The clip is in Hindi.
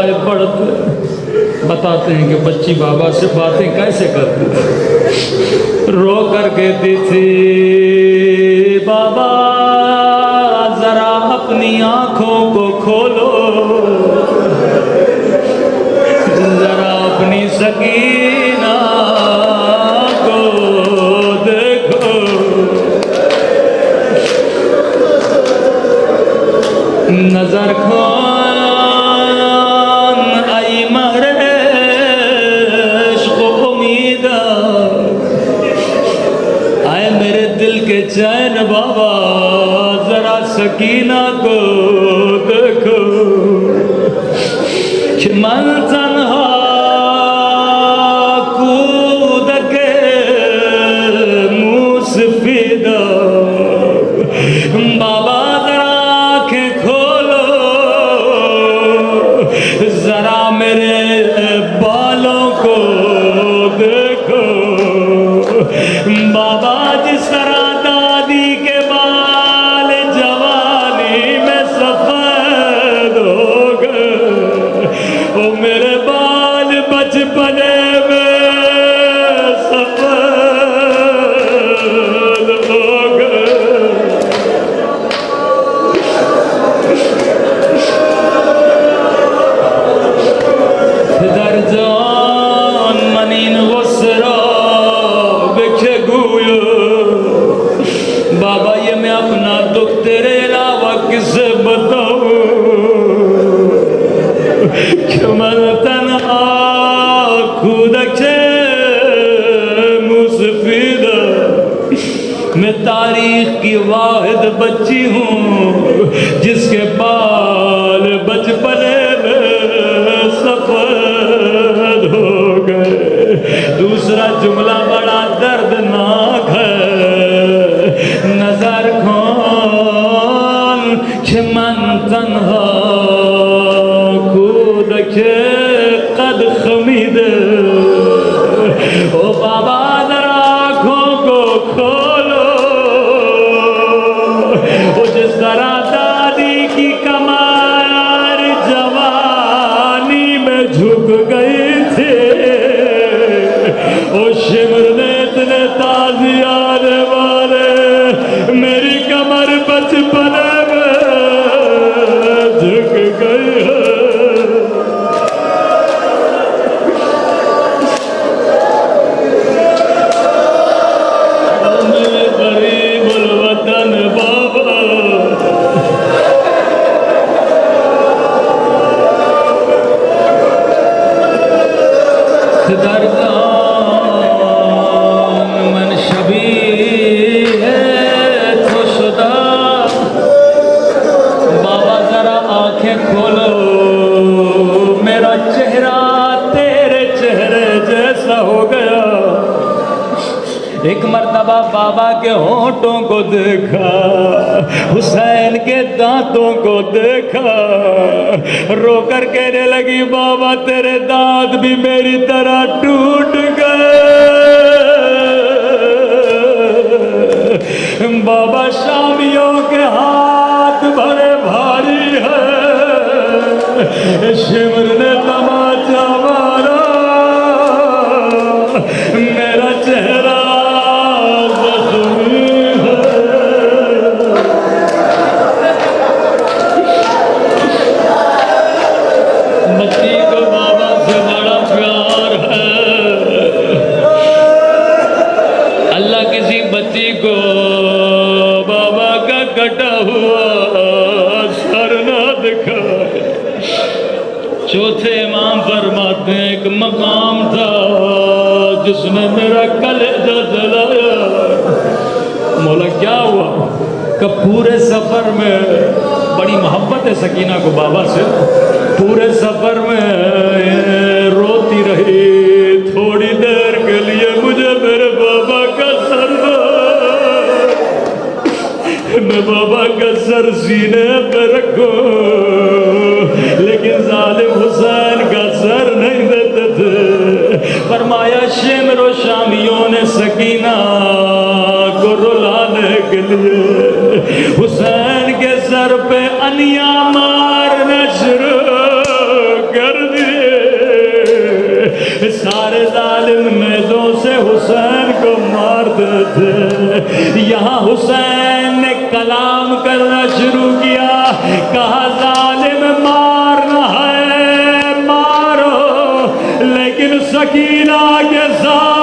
आए पढ़ते बताते हैं कि बच्ची बाबा से बातें कैसे करती है। रो कर कहती थी, बाबा जरा अपनी आंखों को खोलो, जरा अपनी सकीना को देखो। नजर खोल आई महरे इश्क़ उम्मीद, आए मेरे दिल के चैन बाबा जरा सकीना को देखो। कि मन तन्हा कूद के मुँह सफीदा, बाबा जरा आँखें खोलो, जरा मेरे बालों को देखो। बाबा जिस तरह दादी के बाल जवानी में सफेद हो गए, ओ मेरे बाल बचपने में सफेद हो गए। दर्जान मनीन गुस्रा बिखे गुयो, बाबा ये मैं अपना दुख तेरे अलावा किसे बताऊं। कि मन तन्हा खुद के मुसफिदा, मैं तारीख की वाहिद बच्ची हूँ जिसके बाल बचपने में सफेद हो गए। दूसरा जुमला बड़ा दर्दनाक है। नजर खोल कि मन तन्हा खुद के कद खमीद, ओ बाबा जरा आँखों को खोलो, ओ जिस तरह दादी की कमर जवानी में झुक गई थी, ओ शिमर ने इतने ताजियाने वाले मेरी कमर बचपने में झुक गई है। मन शबी है तो शुदा, बाबा जरा आंखें खोलो, मेरा चेहरा तेरे चेहरे जैसा हो गया। एक मर्तबा बाबा के होंठों को देखा, हुसैन के दांतों को देखा, रोकर कहने लगी, बाबा तेरे दांत भी मेरी तरह टूट गए। बाबा शामियों के हाथ बड़े भारी है। शिमर ने तमाचा मारा, मेरा चेहरा कटा हुआ सर ना दिखाए। चौथे इमाम फरमाते हैं, एक मकाम था जिसने मेरा कलेजा जलाया। मौला क्या हुआ? कि पूरे सफर में बड़ी मोहब्बत है सकीना को बाबा से, पूरे सफर में रोती रही। थोड़ी देर के लिए मुझे मेरे बाबा का सर, मैं बाबा का सर सीने पे रखो, लेकिन जालिम हुसैन का सर नहीं देते थे। फरमाया शिमर और शामियों ने सकीना को रुलाने के लिए हुसैन के सर पे अनिया मारना शुरू कर यहाँ हुसैन ने कलाम करना शुरू किया, कहा जालिम मारना है मारो, लेकिन सकीना के साथ